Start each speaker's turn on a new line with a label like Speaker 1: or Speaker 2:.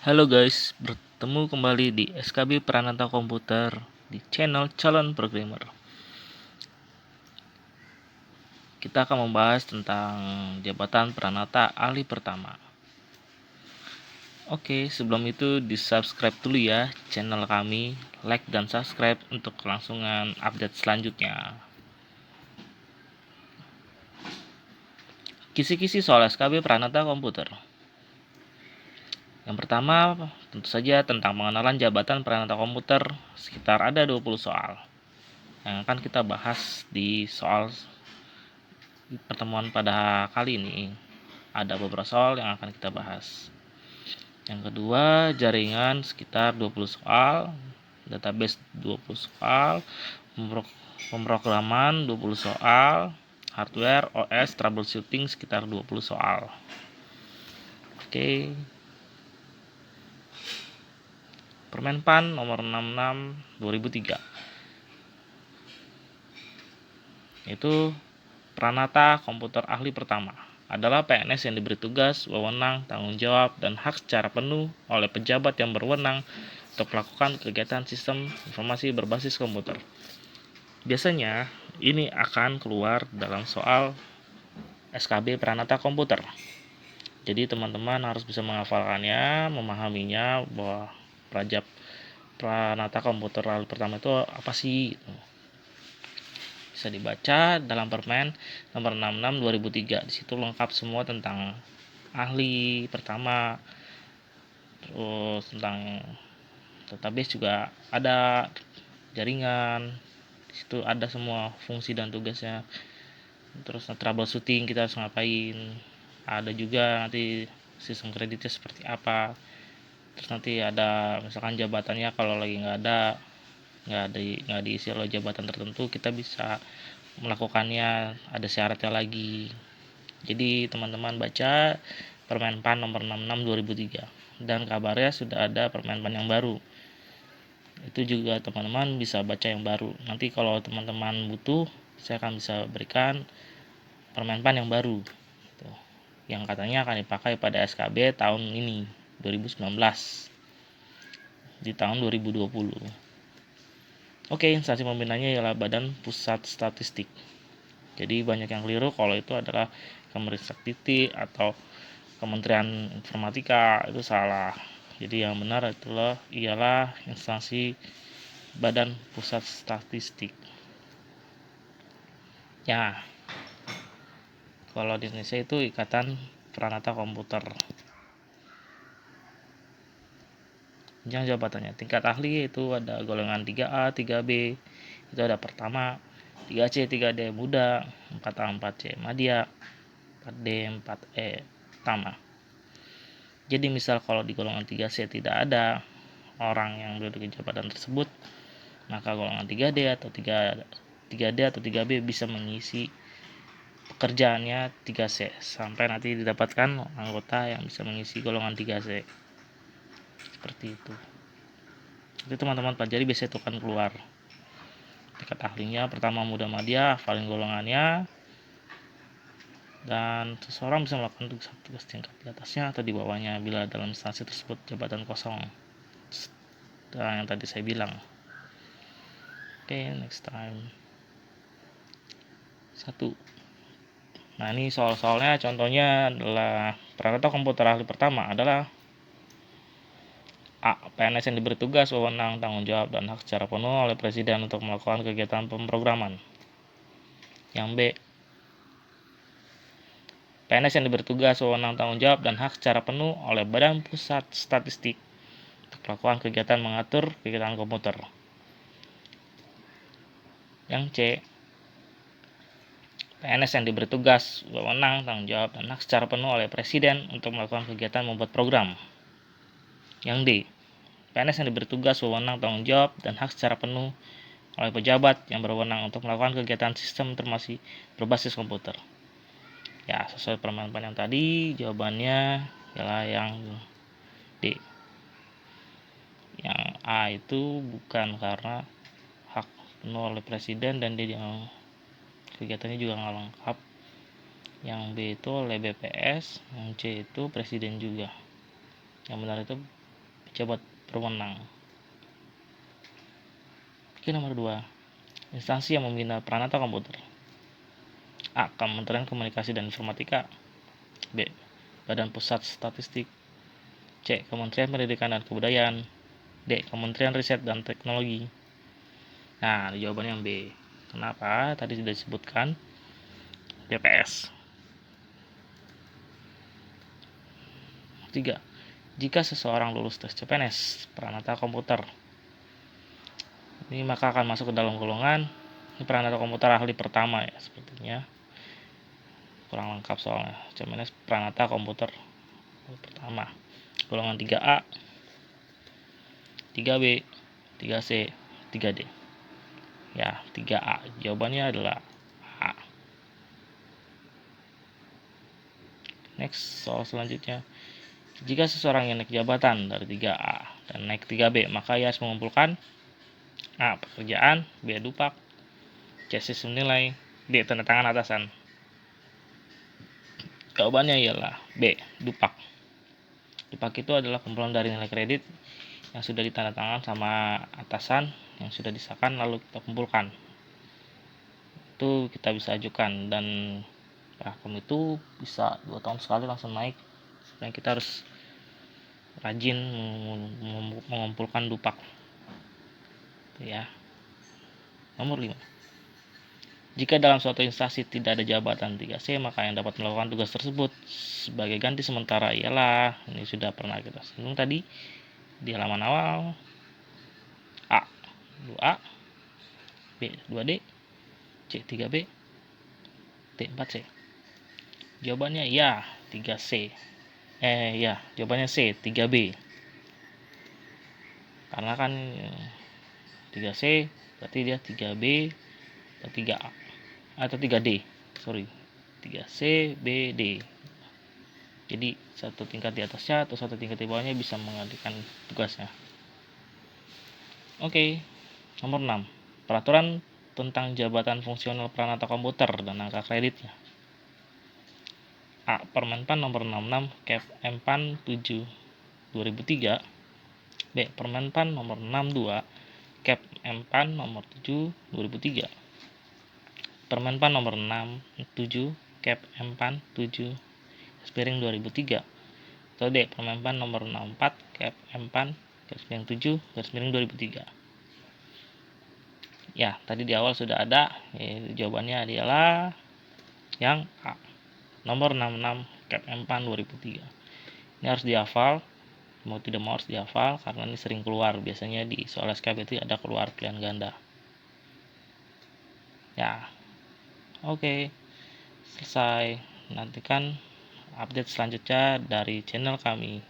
Speaker 1: Halo guys, bertemu kembali di SKB Pranata Komputer di channel Calon Programmer. Kita akan membahas tentang jabatan Pranata Ahli Pertama. Oke, sebelum itu di subscribe dulu ya channel kami, like dan subscribe untuk kelangsungan update selanjutnya. Kisi-kisi soal SKB Pranata Komputer. Yang pertama, tentu saja tentang pengenalan jabatan Pranata Komputer, sekitar ada 20 soal yang akan kita bahas di soal pertemuan pada kali ini. Ada beberapa soal yang akan kita bahas. Yang kedua, jaringan sekitar 20 soal, database 20 soal, pemrograman 20 soal, hardware, OS, troubleshooting sekitar 20 soal. Oke. Permenpan nomor 66 2003. Itu Pranata Komputer Ahli Pertama adalah PNS yang diberi tugas, wewenang, tanggung jawab, dan hak secara penuh oleh pejabat yang berwenang untuk melakukan kegiatan sistem informasi berbasis komputer. Biasanya, ini akan keluar dalam soal SKB Pranata Komputer. Jadi teman-teman harus bisa menghafalkannya, memahaminya bahwa Pranata Komputer Ahli Pertama itu apa sih? Bisa dibaca dalam Permen nomor 66 2003. Di situ lengkap semua tentang ahli pertama, terus tentang database juga ada, jaringan. Di situ ada semua fungsi dan tugasnya. Terus troubleshooting kita harus ngapain. Ada juga nanti sistem kreditnya seperti apa. Terus nanti ada misalkan jabatannya kalau lagi nggak diisi oleh jabatan tertentu, kita bisa melakukannya, ada syaratnya lagi. Jadi teman-teman baca Permenpan nomor 66 2003, dan kabarnya sudah ada Permenpan yang baru. Itu juga teman-teman bisa baca yang baru. Nanti kalau teman-teman butuh, saya akan bisa berikan Permenpan yang baru yang katanya akan dipakai pada SKB tahun ini 2019 di tahun 2020. Oke, instansi pembinanya ialah Badan Pusat Statistik. Jadi banyak yang keliru kalau itu adalah Kemenristek atau Kementerian Informatika, itu salah. Jadi yang benar ialah instansi Badan Pusat Statistik. Ya, kalau di Indonesia itu Ikatan Pranata Komputer. Jenjang jabatannya, tingkat ahli itu ada golongan 3A, 3B, itu ada pertama, 3C, 3D muda, 4A, 4C madya, 4D, 4E tama. Jadi misal kalau di golongan 3C tidak ada orang yang menduduki jabatan tersebut, maka golongan 3D atau 3D atau 3B bisa mengisi pekerjaannya 3C sampai nanti didapatkan anggota yang bisa mengisi golongan 3C. Seperti itu. Jadi teman-teman pelajari biasanya itu kan keluar tingkat ahlinya, pertama muda madya, hafalin golongannya, dan seseorang bisa melakukan tugas tingkat di atasnya atau di bawahnya bila dalam instansi tersebut jabatan kosong. Yang tadi saya bilang. Oke, next time. 1. Nah, ini soal-soalnya contohnya adalah Pranata Komputer Ahli Pertama adalah A. PNS yang diberi tugas, wewenang, tanggung jawab, dan hak secara penuh oleh Presiden untuk melakukan kegiatan pemrograman. Yang B. PNS yang diberi tugas, wewenang, tanggung jawab, dan hak secara penuh oleh Badan Pusat Statistik untuk melakukan kegiatan mengatur kegiatan komputer. Yang C. PNS yang diberi tugas, wewenang, tanggung jawab, dan hak secara penuh oleh Presiden untuk melakukan kegiatan membuat program. Yang D. PNS yang diberi tugas, wewenang, tanggung jawab, dan hak secara penuh oleh pejabat yang berwenang untuk melakukan kegiatan sistem informasi berbasis komputer. Ya, sesuai permen yang tadi, jawabannya ialah yang D. Yang A itu bukan karena hak penuh oleh Presiden dan dia yang kegiatannya juga nggak lengkap. Yang B itu oleh BPS, yang C itu Presiden juga. Yang benar itu pejabat berwenang. Oke, nomor 2. Instansi yang membina Pranata Komputer. A. Kementerian Komunikasi dan Informatika. B. Badan Pusat Statistik. C. Kementerian Pendidikan dan Kebudayaan. D. Kementerian Riset dan Teknologi. Nah, jawabannya yang B. Kenapa? Tadi sudah disebutkan BPS. 3. Jika seseorang lulus tes CPNS Pranata Komputer, ini maka akan masuk ke dalam golongan ini Pranata Komputer ahli pertama ya, sepertinya kurang lengkap soalnya. CPNS Pranata Komputer ahli pertama, golongan 3A, 3B, 3C, 3D. Ya, 3A. Jawabannya adalah A. Next, soal selanjutnya. Jika seseorang yang naik jabatan dari 3A dan naik 3B, maka ia harus mengumpulkan A. Pekerjaan, B. Dupak, C. Sistem nilai, D. Tanda tangan atasan. Jawabannya ialah B. Dupak. Dupak itu adalah kumpulan dari nilai kredit yang sudah ditandatangan sama atasan, yang sudah disahkan lalu kita kumpulkan. Itu kita bisa ajukan, dan Prakom itu bisa 2 tahun sekali langsung naik. Sebenarnya kita harus rajin mengumpulkan dupak ya. Nomor 5. Jika dalam suatu instansi tidak ada jabatan 3C, maka yang dapat melakukan tugas tersebut sebagai ganti sementara ialah, ini sudah pernah kita singgung tadi di halaman awal, A. 2A, B. 2D, C. 3B, D. 4C. Jawabannya ya 3C. Jawabannya C, 3B. Karena kan 3C berarti dia 3B atau 3A atau 3D. 3C, B, D. Jadi satu tingkat di atasnya atau satu tingkat di bawahnya bisa mengalihkan tugasnya. Oke. Nomor 6. Peraturan tentang jabatan fungsional Pranata Komputer dan angka kreditnya. A. Permenpan nomor 66 Kep Empan 7 2003. B. Permenpan nomor 62 Kep Empan nomor 7 2003. Permenpan nomor 67 Kep Empan 7 2003. Atau D. Permenpan nomor 64 Kep Empan 7 2003. Ya, tadi di awal sudah ada. Jawabannya adalah yang A. Nomor 66 Kep Empan 2003. Ini harus dihafal, mau tidak mau harus dihafal karena ini sering keluar. Biasanya di soal SKB itu ada keluar pilihan ganda. Ya, oke, selesai. Nantikan update selanjutnya dari channel kami.